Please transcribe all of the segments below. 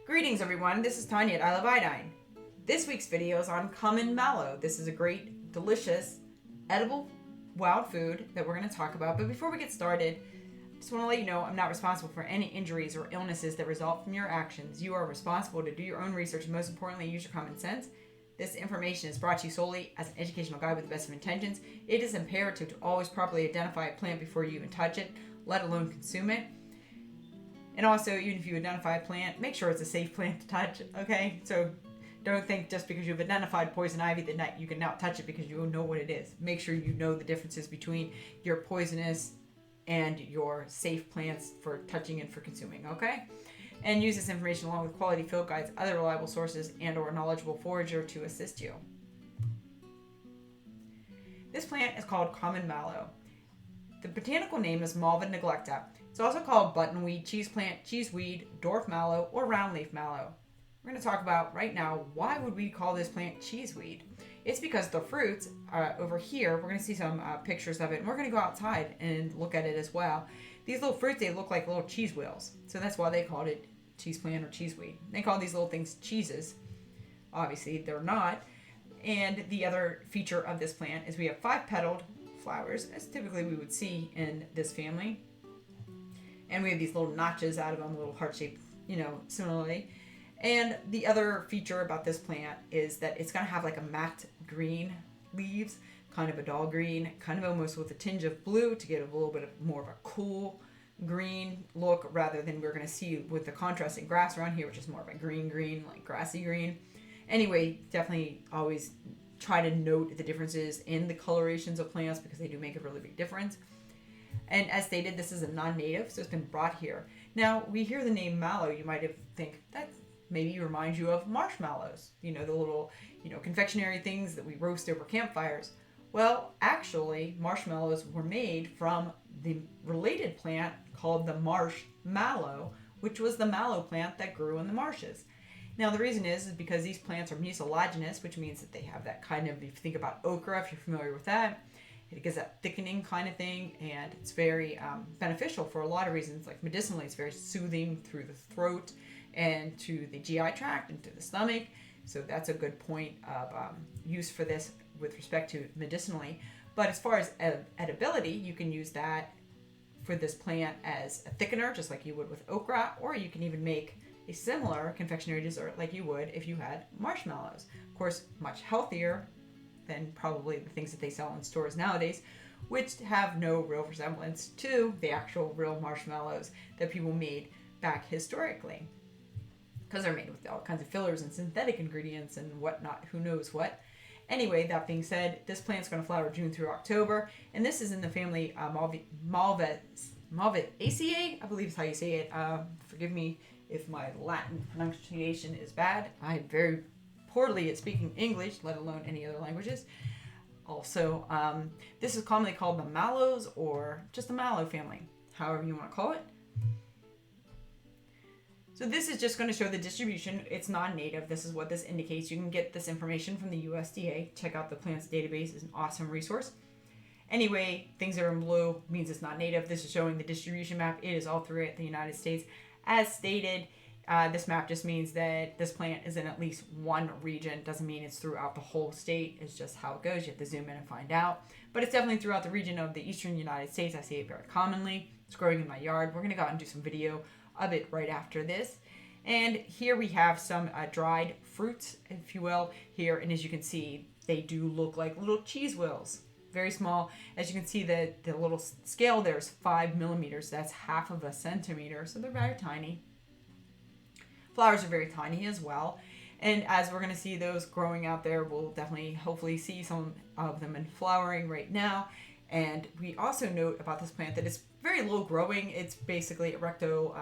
Greetings everyone, this is Tanya at I Love Iodine. This week's video is on common mallow. This is a great, delicious, edible wild food that we're going to talk about. But before we get started, I just want to let you know I'm not responsible for any injuries or illnesses that result from your actions. You are responsible to do your own research and most importantly, use your common sense. This information is brought to you solely as an educational guide with the best of intentions. It is imperative to always properly identify a plant before you even touch it, let alone consume it. And also, even if you identify a plant, make sure it's a safe plant to touch, okay? So don't think just because you've identified poison ivy that you can now touch it because you know what it is. Make sure you know the differences between your poisonous and your safe plants for touching and for consuming, okay? And use this information along with quality field guides, other reliable sources, and or knowledgeable forager to assist you. This plant is called common mallow. The botanical name is Malva neglecta. It's also called Buttonweed, Cheeseplant, Cheeseweed, dwarf mallow, or roundleaf mallow. We're going to talk about right now why would we call this plant cheeseweed. It's because the fruits over here, we're going to see some pictures of it, and we're going to go outside and look at it as well. These little fruits, they look like little cheese wheels, so that's why they called it cheeseplant or cheeseweed. They call these little things cheeses. Obviously, they're not. And the other feature of this plant is we have 5-petaled flowers, as typically we would see in this family. And we have these little notches out of them, little heart-shaped, similarly. And the other feature about this plant is that it's going to have like a matte green leaves, kind of a dull green, kind of almost with a tinge of blue to get a little bit more of a cool green look rather than we're going to see with the contrasting grass around here, which is more of a green, like grassy green. Anyway, definitely always try to note the differences in the colorations of plants because they do make a really big difference. And as stated, this is a non-native, so it's been brought here. Now, we hear the name mallow, you might think that maybe reminds you of marshmallows, the little, confectionery things that we roast over campfires. Well, actually, marshmallows were made from the related plant called the marsh mallow, which was the mallow plant that grew in the marshes. Now, the reason is because these plants are mucilaginous, which means that they have that kind of, if you think about okra, if you're familiar with that, it gives that thickening kind of thing, and it's very beneficial for a lot of reasons. Like medicinally, it's very soothing through the throat and to the GI tract and to the stomach. So that's a good point of use for this with respect to medicinally. But as far as edibility, you can use that for this plant as a thickener, just like you would with okra, or you can even make a similar confectionery dessert like you would if you had marshmallows. Of course, much healthier than probably the things that they sell in stores nowadays, which have no real resemblance to the actual real marshmallows that people made back historically. Because they're made with all kinds of fillers and synthetic ingredients and whatnot, who knows what. Anyway, that being said, this plant's going to flower June through October, and this is in the family Malvaceae, I believe is how you say it. Forgive me if my Latin pronunciation is bad. I'm very poorly at speaking English, let alone any other languages. Also, this is commonly called the mallows or just the mallow family, however you want to call it. So this is just going to show the distribution. It's non-native. This is what this indicates. You can get this information from the USDA. Check out the plants database. It's an awesome resource. Anyway, things that are in blue means it's not native. This is showing the distribution map. It is all throughout the United States. As stated, this map just means that this plant is in at least one region. Doesn't mean it's throughout the whole state. It's just how it goes. You have to zoom in and find out. But it's definitely throughout the region of the eastern United States. I see it very commonly. It's growing in my yard. We're going to go out and do some video of it right after this. And here we have some dried fruits, if you will, here. And as you can see, they do look like little cheese wheels. Very small. As you can see, the little scale there is 5 millimeters. That's half of a centimeter. So they're very tiny. Flowers are very tiny as well. And as we're going to see those growing out there, we'll definitely hopefully see some of them in flowering right now. And we also note about this plant that it's very low growing. It's basically erecto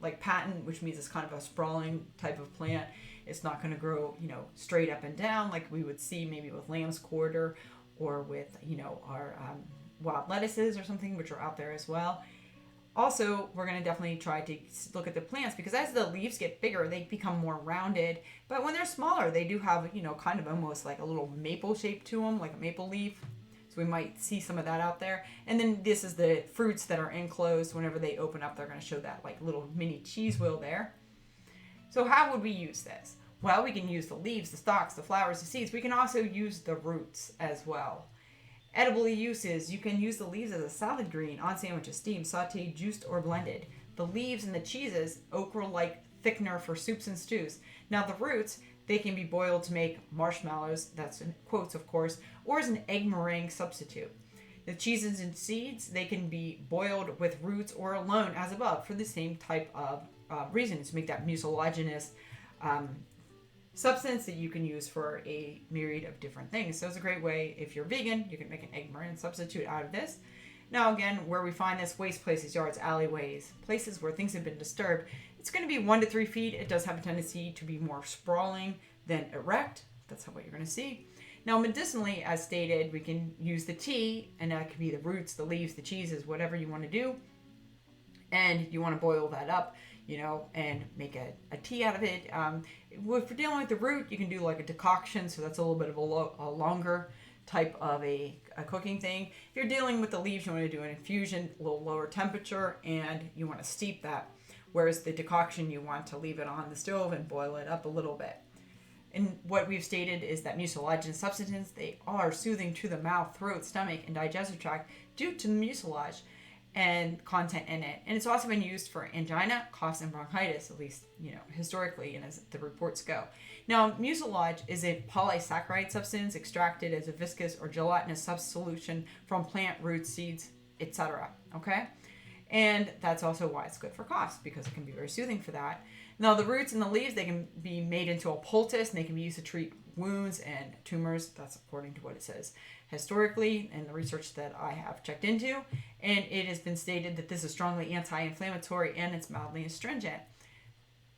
like patent, which means it's kind of a sprawling type of plant. It's not going to grow, straight up and down like we would see maybe with lamb's quarter or with, our wild lettuces or something, which are out there as well. Also, we're going to definitely try to look at the plants because as the leaves get bigger, they become more rounded. But when they're smaller, they do have, kind of almost like a little maple shape to them, like a maple leaf. So we might see some of that out there. And then this is the fruits that are enclosed. Whenever they open up, they're going to show that like little mini cheese wheel there. So how would we use this? Well, we can use the leaves, the stalks, the flowers, the seeds. We can also use the roots as well. Edible uses, you can use the leaves as a salad green, on sandwiches, steamed, sauteed, juiced, or blended. The leaves and the cheeses, okra-like thickener for soups and stews. Now the roots, they can be boiled to make marshmallows, that's in quotes of course, or as an egg meringue substitute. The cheeses and seeds, they can be boiled with roots or alone as above for the same type of reason, to make that mucilaginous substance that you can use for a myriad of different things. So it's a great way, if you're vegan, you can make an egg meringue substitute out of this. Now again, where we find this: waste places, yards, alleyways, places where things have been disturbed. It's going to be 1 to 3 feet. It does have a tendency to be more sprawling than erect. That's what you're going to see. Now medicinally, as stated, we can use the tea, and that could be the roots, the leaves, the cheeses, whatever you want to do. And you want to boil that up, and make a tea out of it. If you're dealing with the root, you can do like a decoction, so that's a little bit of a longer type of a cooking thing. If you're dealing with the leaves, you want to do an infusion, a little lower temperature, and you want to steep that. Whereas the decoction, you want to leave it on the stove and boil it up a little bit. And what we've stated is that mucilaginous substances, they are soothing to the mouth, throat, stomach, and digestive tract due to the mucilage and content in it. And it's also been used for angina, coughs, and bronchitis, at least, historically, and as the reports go. Now, mucilage is a polysaccharide substance extracted as a viscous or gelatinous solution from plant roots, seeds, etc. Okay? And that's also why it's good for coughs, because it can be very soothing for that. Now, the roots and the leaves, they can be made into a poultice, and they can be used to treat wounds and tumors. That's according to what it says historically and the research that I have checked into. And it has been stated that this is strongly anti-inflammatory and it's mildly astringent.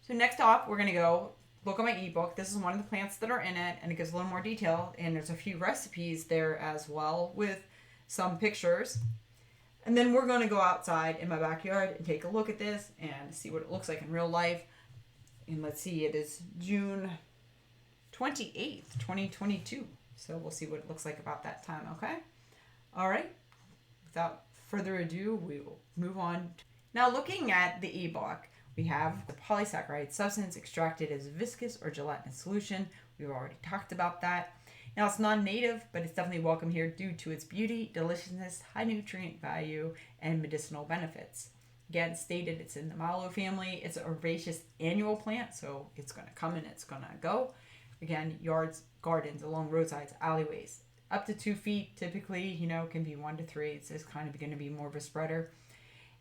So next off, we're going to go look at my ebook. This is one of the plants that are in it, and it gives a little more detail. And there's a few recipes there as well with some pictures. And then we're going to go outside in my backyard and take a look at this and see what it looks like in real life. And let's see, it is June 28th, 2022. So we'll see what it looks like about that time, okay? All right. Without further ado, we will move on. Now, looking at the ebook, we have the polysaccharide substance extracted as viscous or gelatinous solution. We've already talked about that. Now, it's non-native, but it's definitely welcome here due to its beauty, deliciousness, high nutrient value, and medicinal benefits. Again, stated it's in the Mallow family. It's an herbaceous annual plant, so it's going to come and it's going to go. Again, yards, gardens, along roadsides, alleyways. Up to 2 feet, typically, can be 1 to 3. It's just kind of going to be more of a spreader.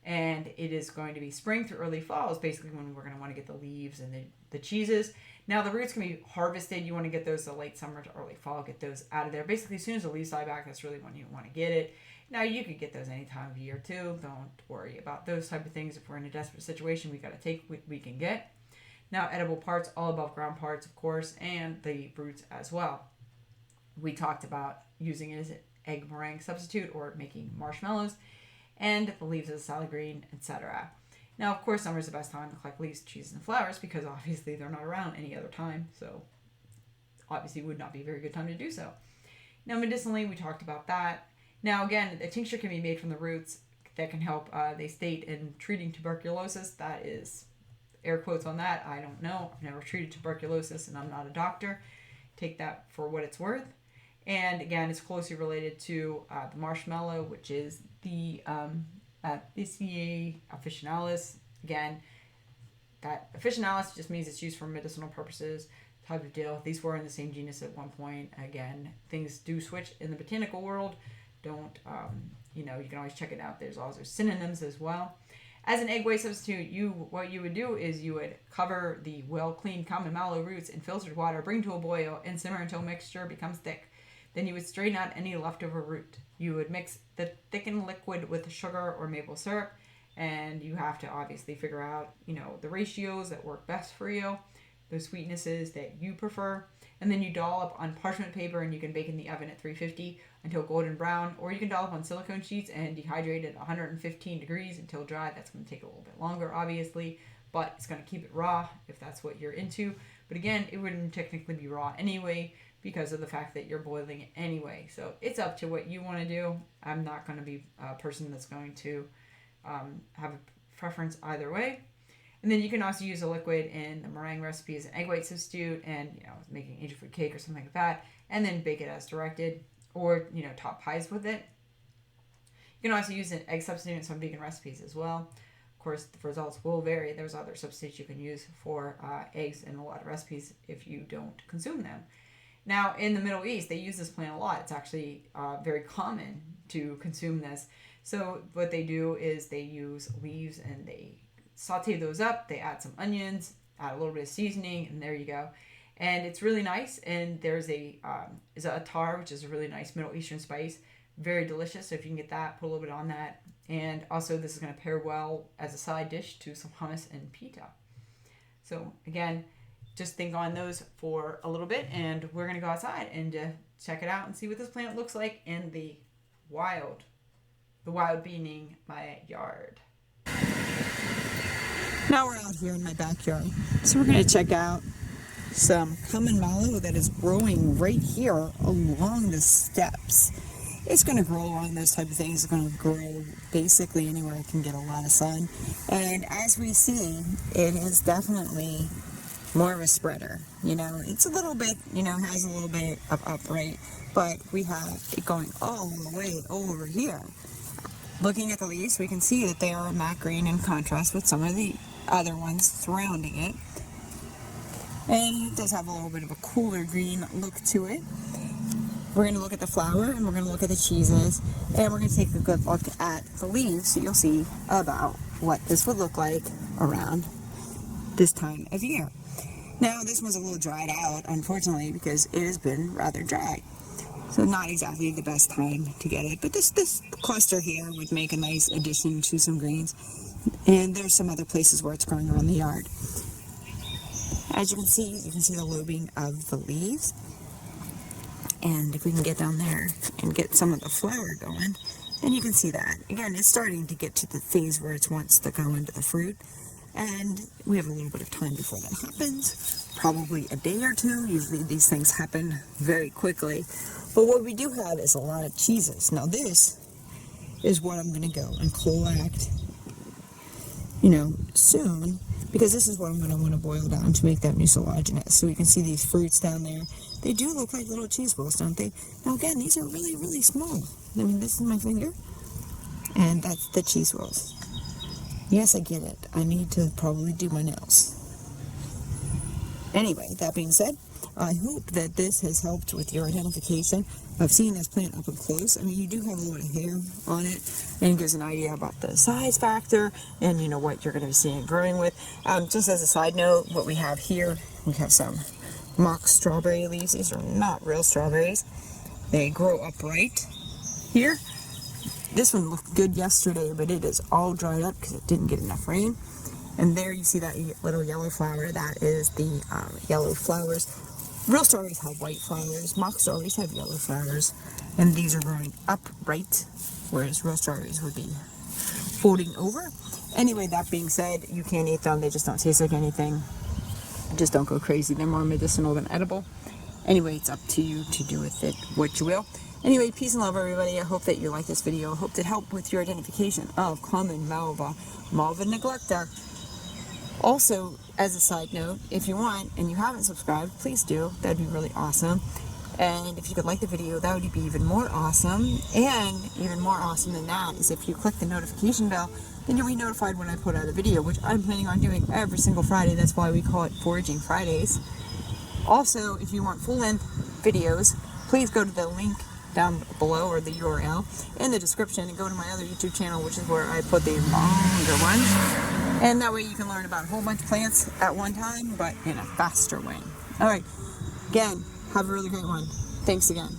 And it is going to be spring through early fall is basically when we're going to want to get the leaves and the cheeses. Now, the roots can be harvested. You want to get those to late summer to early fall, get those out of there. Basically, as soon as the leaves die back, that's really when you want to get it. Now, you could get those any time of year, too. Don't worry about those type of things. If we're in a desperate situation, we got to take what we can get. Now, edible parts, all above ground parts, of course, and the roots as well. We talked about using it as an egg meringue substitute or making marshmallows, and the leaves as a salad green, etc. Now, of course, summer is the best time to collect leaves, cheeses, and flowers because obviously they're not around any other time, so obviously would not be a very good time to do so. Now, medicinally, we talked about that. Now, again, a tincture can be made from the roots that can help, they state, in treating tuberculosis. That is air quotes on that. I don't know. I've never treated tuberculosis, and I'm not a doctor. Take that for what it's worth. And again, it's closely related to the marshmallow, which is the Malvaceae officinalis. Again, that officinalis just means it's used for medicinal purposes type of deal. These were in the same genus at one point. Again, things do switch in the botanical world. Don't, you can always check it out. There's also synonyms as well. As an egg waste substitute, what you would do is you would cover the well-cleaned common mallow roots in filtered water, bring to a boil, and simmer until mixture becomes thick. Then you would strain out any leftover root. You would mix the thickened liquid with sugar or maple syrup, and you have to obviously figure out, the ratios that work best for you, the sweetnesses that you prefer, and then you dollop on parchment paper, and you can bake in the oven at 350 until golden brown, or you can dollop on silicone sheets and dehydrate at 115 degrees until dry. That's going to take a little bit longer, obviously, but it's going to keep it raw if that's what you're into. But again, it wouldn't technically be raw anyway, because of the fact that you're boiling it anyway. So it's up to what you want to do. I'm not going to be a person that's going to have a preference either way. And then you can also use a liquid in the meringue recipe as an egg white substitute, and making angel food cake or something like that, and then bake it as directed, or top pies with it. You can also use an egg substitute in some vegan recipes as well. Of course, the results will vary. There's other substitutes you can use for eggs in a lot of recipes if you don't consume them. Now, in the Middle East, they use this plant a lot. It's actually very common to consume this. So what they do is they use leaves and they saute those up. They add some onions, add a little bit of seasoning, and there you go. And it's really nice. And there's a attar, which is a really nice Middle Eastern spice. Very delicious. So if you can get that, put a little bit on that. And also this is going to pair well as a side dish to some hummus and pita. So again, just think on those for a little bit, and we're going to go outside and check it out and see what this plant looks like in the wild. The wild meaning my yard. Now we're out here in my backyard. So we're going to check out some common mallow that is growing right here along the steps. It's going to grow along those type of things. It's going to grow basically anywhere it can get a lot of sun. And as we see, it is definitely more of a spreader. It's a little bit, has a little bit of upright, but we have it going all the way over here. Looking at the leaves, we can see that they are matte green in contrast with some of the other ones surrounding it. And it does have a little bit of a cooler green look to it. We're going to look at the flower, and we're going to look at the cheeses, and we're going to take a good look at the leaves so you'll see about what this would look like around this time of year. Now, this one's a little dried out, unfortunately, because it has been rather dry. So not exactly the best time to get it, but this cluster here would make a nice addition to some greens. And there's some other places where it's growing around the yard. As you can see the lobing of the leaves. And if we can get down there and get some of the flower going, then you can see that. Again, it's starting to get to the phase where it wants to go into the fruit. And we have a little bit of time before that happens. Probably a day or two. Usually these things happen very quickly. But what we do have is a lot of cheeses. Now this is what I'm going to go and collect, soon. Because this is what I'm going to want to boil down to make that mucilage. So you can see these fruits down there. They do look like little cheese balls, don't they? Now again, these are really, really small. I mean, this is my finger. And that's the cheese rolls. Yes, I get it. I need to probably do my nails. Anyway, that being said, I hope that this has helped with your identification of seeing this plant up and close. I mean, you do have a lot of hair on it, and it gives an idea about the size factor and what you're going to be seeing it growing with. Just as a side note, what we have here, we have some mock strawberry leaves. These are not real strawberries. They grow upright here. This one looked good yesterday, but it is all dried up because it didn't get enough rain. And there you see that little yellow flower. That is the yellow flowers. Real strawberries have white flowers. Mock strawberries have yellow flowers. And these are growing upright, whereas real strawberries would be folding over. Anyway, that being said, you can eat them. They just don't taste like anything. Just don't go crazy. They're more medicinal than edible. Anyway, it's up to you to do with it what you will. Anyway, peace and love, everybody. I hope that you like this video. I hope it helped with your identification of common Malva, Malva neglecta. Also, as a side note, if you want and you haven't subscribed, please do. That'd be really awesome. And if you could like the video, that would be even more awesome. And even more awesome than that is if you click the notification bell, then you'll be notified when I put out a video, which I'm planning on doing every single Friday. That's why we call it Foraging Fridays. Also, if you want full-length videos, please go to the link down below, or the URL in the description, and go to my other YouTube channel, which is where I put the longer ones. And that way you can learn about a whole bunch of plants at one time, but in a faster way. Alright, again, have a really great one. Thanks again.